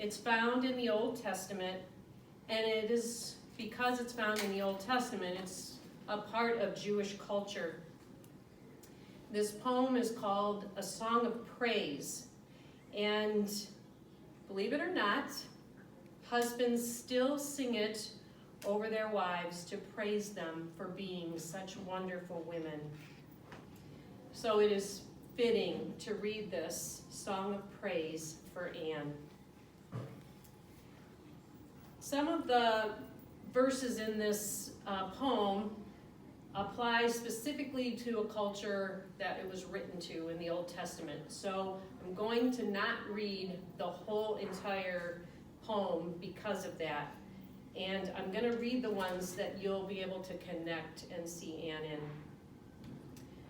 It's found in the Old Testament, and it is because it's found in the Old Testament, it's a part of Jewish culture. This poem is called A Song of Praise, and believe it or not, husbands still sing it over their wives to praise them for being such wonderful women. So it is fitting to read this song of praise for Anne. Some of the verses in this poem apply specifically to a culture that it was written to in the Old Testament. So I'm going to not read the whole entire poem because of that. And I'm going to read the ones that you'll be able to connect and see Anne in.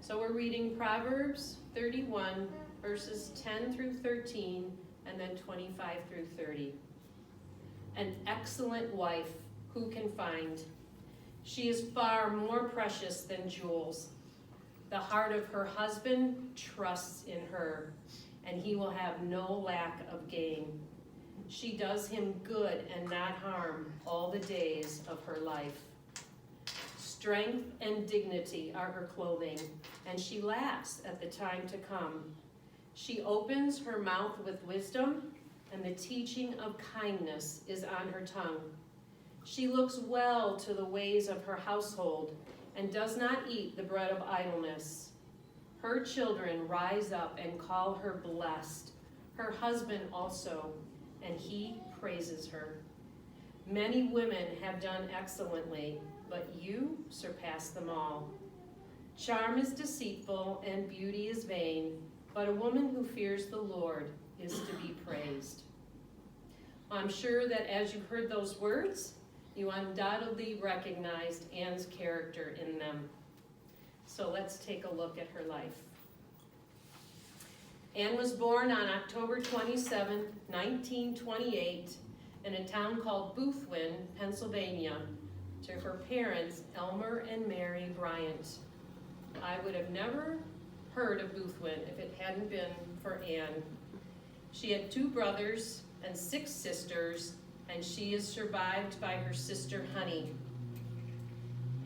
So we're reading Proverbs 31, verses 10 through 13, and then 25 through 30. An excellent wife, who can find? She is far more precious than jewels. The heart of her husband trusts in her, and he will have no lack of gain. She does him good and not harm all the days of her life. Strength and dignity are her clothing, and she laughs at the time to come. She opens her mouth with wisdom, and the teaching of kindness is on her tongue. She looks well to the ways of her household and does not eat the bread of idleness. Her children rise up and call her blessed, her husband also, and he praises her. Many women have done excellently, but you surpass them all. Charm is deceitful and beauty is vain, but a woman who fears the Lord is to be praised. I'm sure that as you heard those words, you undoubtedly recognized Anne's character in them. So let's take a look at her life. Anne was born on October 27, 1928, in a town called Boothwyn, Pennsylvania, to her parents, Elmer and Mary Bryant. I would have never heard of Boothwyn if it hadn't been for Anne. She had 2 brothers and 6 sisters, and she is survived by her sister Honey.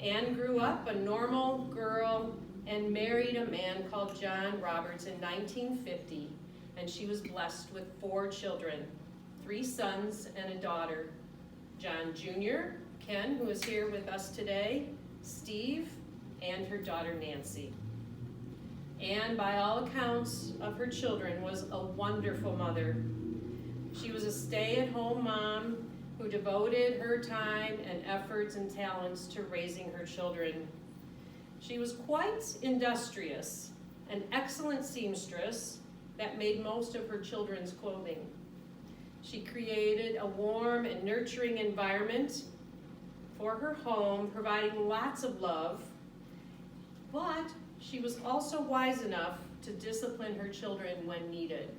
Anne grew up a normal girl and married a man called John Roberts in 1950, and she was blessed with 4 children, 3 sons and a daughter. John Jr., Ken, who is here with us today, Steve, and her daughter Nancy. Anne, by all accounts of her children, was a wonderful mother. She was a stay-at-home mom who devoted her time and efforts and talents to raising her children. She was quite industrious, an excellent seamstress that made most of her children's clothing. She created a warm and nurturing environment for her home, providing lots of love, but she was also wise enough to discipline her children when needed.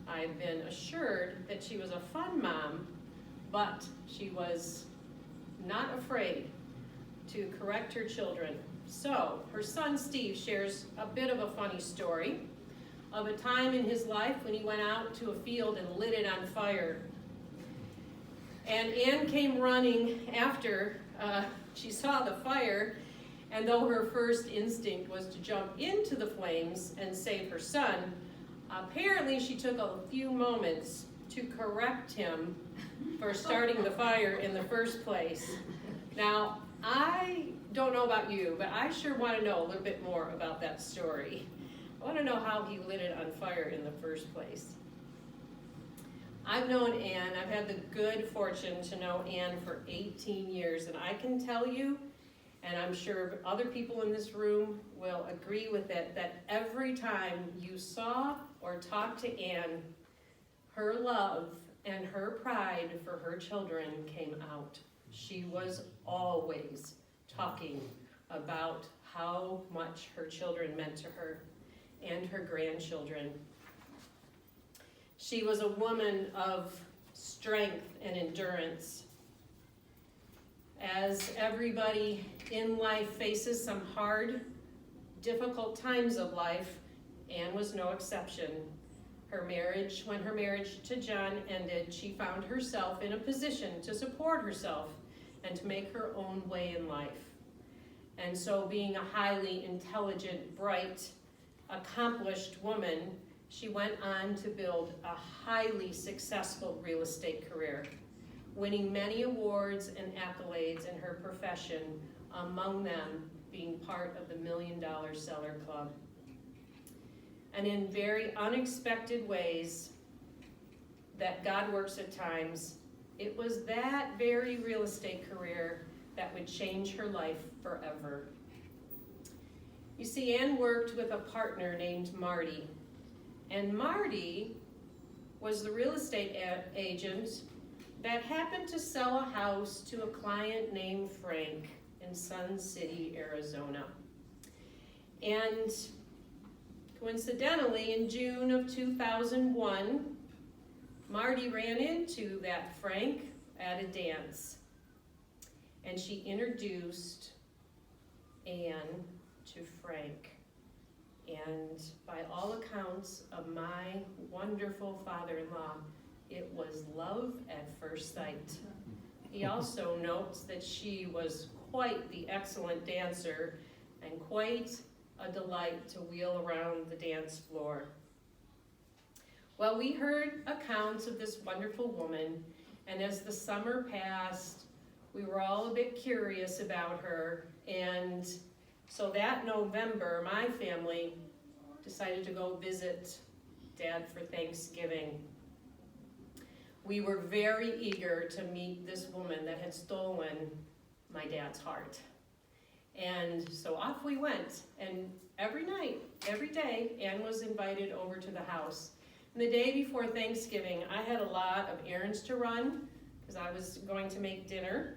I've been assured that she was a fun mom, but she was not afraid to correct her children. So, her son Steve shares a bit of a funny story of a time in his life when he went out to a field and lit it on fire. And Anne came running after she saw the fire, and though her first instinct was to jump into the flames and save her son, apparently she took a few moments to correct him for starting the fire in the first place. Now, I don't know about you, but I sure want to know a little bit more about that story. I want to know how he lit it on fire in the first place. I've known Anne. I've had the good fortune to know Anne for 18 years, and I can tell you, and I'm sure other people in this room will agree with it, that every time you saw or talked to Anne, her love and her pride for her children came out. She was always talking about how much her children meant to her and her grandchildren. She was a woman of strength and endurance. As everybody in life faces some hard, difficult times of life, Anne was no exception. When her marriage to John ended, she found herself in a position to support herself and to make her own way in life. And so, being a highly intelligent, bright, accomplished woman, she went on to build a highly successful real estate career, winning many awards and accolades in her profession, among them being part of the $1 Million Seller Club. And in very unexpected ways that God works at times, it was that very real estate career that would change her life forever. You see, Ann worked with a partner named Marty, and Marty was the real estate agent that happened to sell a house to a client named Frank in Sun City, Arizona. And coincidentally, in June of 2001, Marty ran into that Frank at a dance, and she introduced Ann to Frank. And by all accounts of my wonderful father-in-law, it was love at first sight. He also notes that she was quite the excellent dancer and quite a delight to wheel around the dance floor. Well, we heard accounts of this wonderful woman, and as the summer passed, we were all a bit curious about her, and so that November, my family decided to go visit Dad for Thanksgiving. We were very eager to meet this woman that had stolen my dad's heart. And so off we went, and every night, every day, Ann was invited over to the house. And the day before Thanksgiving, I had a lot of errands to run because I was going to make dinner.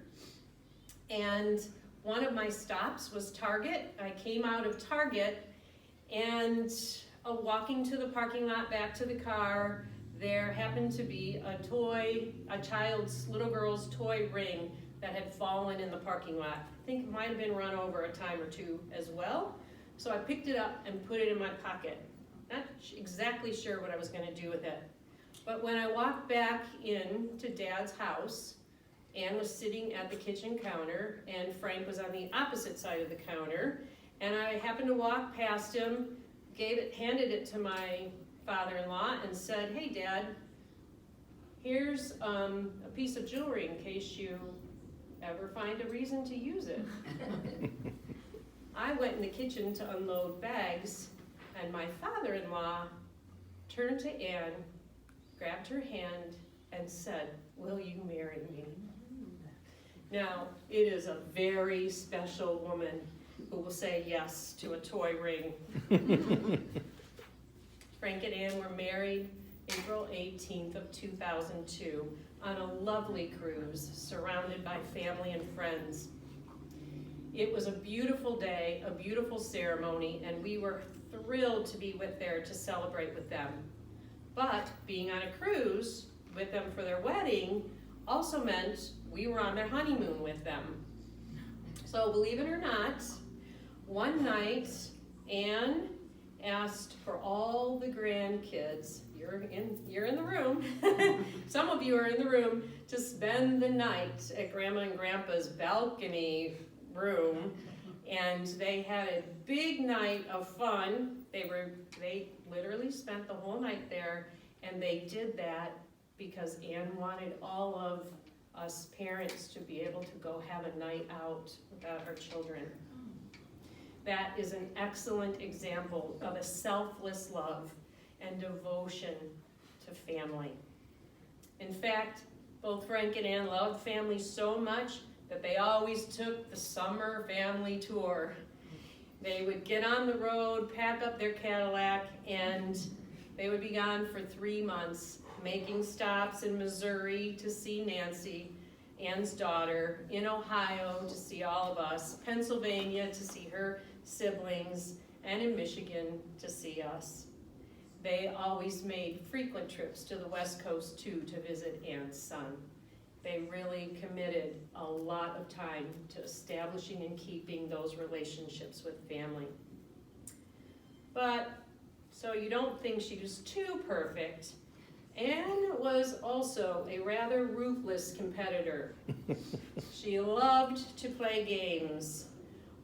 And one of my stops was Target. I came out of Target, and walking to the parking lot back to the car, there happened to be a child's, little girl's toy ring that had fallen in the parking lot. I think it might have been run over a time or two as well. So I picked it up and put it in my pocket. Not exactly sure what I was going to do with it. But when I walked back in to Dad's house, Ann was sitting at the kitchen counter, and Frank was on the opposite side of the counter. And I happened to walk past him, handed it to my father-in-law, and said, "Hey, Dad, here's a piece of jewelry in case you ever find a reason to use it." I went in the kitchen to unload bags, and my father-in-law turned to Ann, grabbed her hand, and said, "Will you marry me?" Now, it is a very special woman who will say yes to a toy ring. Frank and Ann were married April 18th of 2002 on a lovely cruise surrounded by family and friends. It was a beautiful day, a beautiful ceremony, and we were thrilled to be there to celebrate with them. But being on a cruise with them for their wedding also meant we were on their honeymoon with them. So believe it or not, one night Ann asked for all the grandkids, you're in the room, some of you are in the room, to spend the night at Grandma and Grandpa's balcony room, and they had a big night of fun. They literally spent the whole night there, and they did that because Ann wanted all of us parents to be able to go have a night out without our children. That is an excellent example of a selfless love and devotion to family. In fact, both Frank and Ann loved family so much that they always took the summer family tour. They would get on the road, pack up their Cadillac, and they would be gone for 3 months, making stops in Missouri to see Nancy, Ann's daughter, in Ohio to see all of us, Pennsylvania to see her siblings, and in Michigan to see us. They always made frequent trips to the West Coast too to visit Ann's son. They really committed a lot of time to establishing and keeping those relationships with family. But So you don't think she was too perfect. Anne was also a rather ruthless competitor. She loved to play games.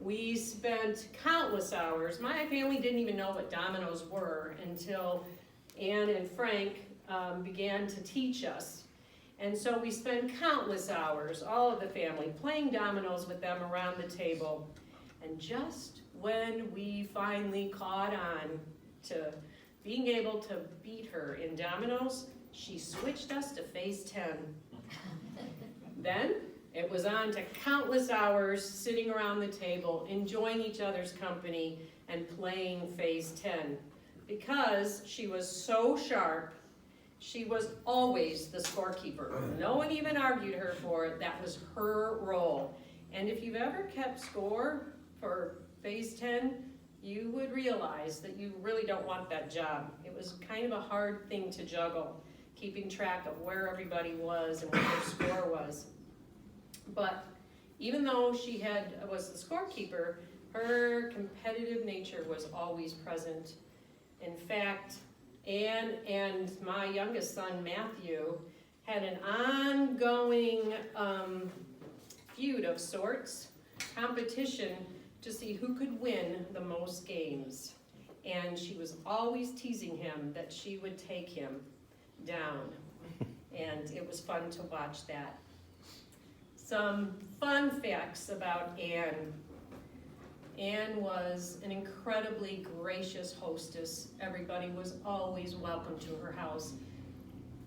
We spent countless hours. My family didn't even know what dominoes were until Anne and Frank began to teach us. And so we spent countless hours, all of the family, playing dominoes with them around the table. And just when we finally caught on to being able to beat her in dominoes, she switched us to phase 10. Then it was on to countless hours sitting around the table, enjoying each other's company and playing phase 10. Because she was so sharp, she was always the scorekeeper. No one even argued her for it. That was her role. And if you've ever kept score for phase 10, you would realize that you really don't want that job. It was kind of a hard thing to juggle, keeping track of where everybody was and what their score was. But even though she was the scorekeeper, her competitive nature was always present. In fact, Anne and my youngest son, Matthew, had an ongoing feud of sorts, competition to see who could win the most games. And she was always teasing him that she would take him down. And it was fun to watch that. Some fun facts about Anne. Anne was an incredibly gracious hostess. Everybody was always welcome to her house.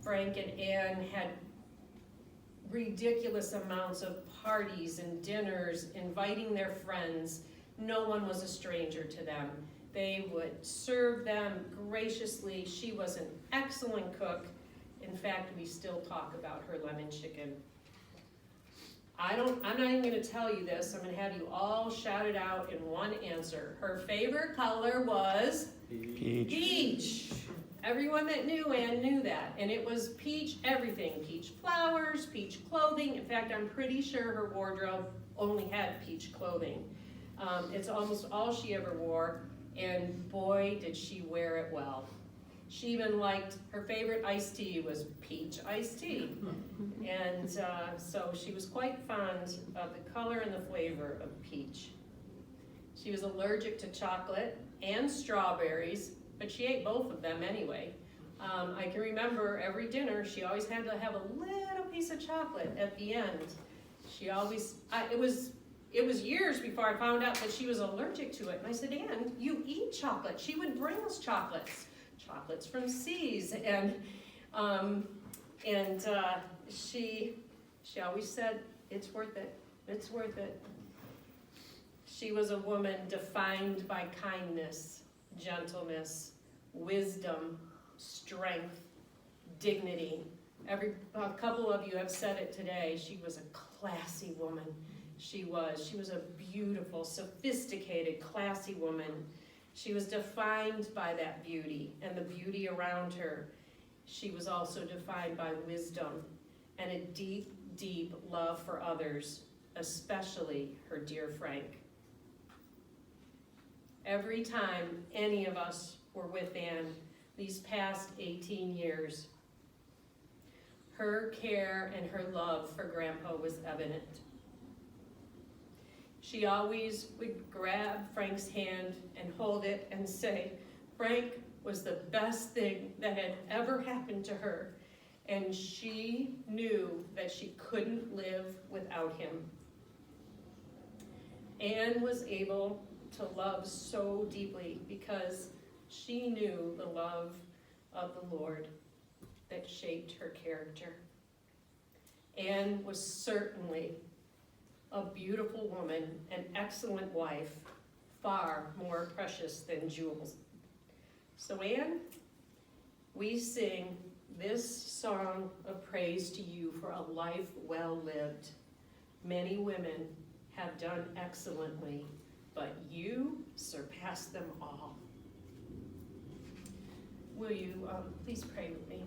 Frank and Anne had ridiculous amounts of parties and dinners, inviting their friends. No one was a stranger to them. They would serve them graciously. She was an excellent cook. In fact, we still talk about her lemon chicken. I'm not even going to tell you this. I'm going to have you all shout it out in one answer. Her favorite color was? Peach. Everyone that knew Anne knew that. And it was peach everything. Peach flowers, peach clothing. In fact, I'm pretty sure her wardrobe only had peach clothing. It's almost all she ever wore. And boy, did she wear it well. She even liked, her favorite iced tea was peach iced tea. And so she was quite fond of the color and the flavor of peach. She was allergic to chocolate and strawberries, but she ate both of them anyway. I can remember every dinner, she always had to have a little piece of chocolate at the end. She always, it was years before I found out that she was allergic to it. And I said, Anne, you eat chocolate. She would bring us chocolates from C's, and she always said, it's worth it, it's worth it. She was a woman defined by kindness, gentleness, wisdom, strength, dignity. A couple of you have said it today. She was a classy woman. She was a beautiful, sophisticated, classy woman. She was defined by that beauty and the beauty around her. She was also defined by wisdom and a deep, deep love for others, especially her dear Frank. Every time any of us were with Anne these past 18 years, her care and her love for Grandpa was evident. She always would grab Frank's hand and hold it and say, Frank was the best thing that had ever happened to her, and she knew that she couldn't live without him. Anne was able to love so deeply because she knew the love of the Lord that shaped her character. Anne was certainly a beautiful woman, an excellent wife, far more precious than jewels. So Anne, we sing this song of praise to you for a life well lived. Many women have done excellently, but you surpass them all. Will you please pray with me?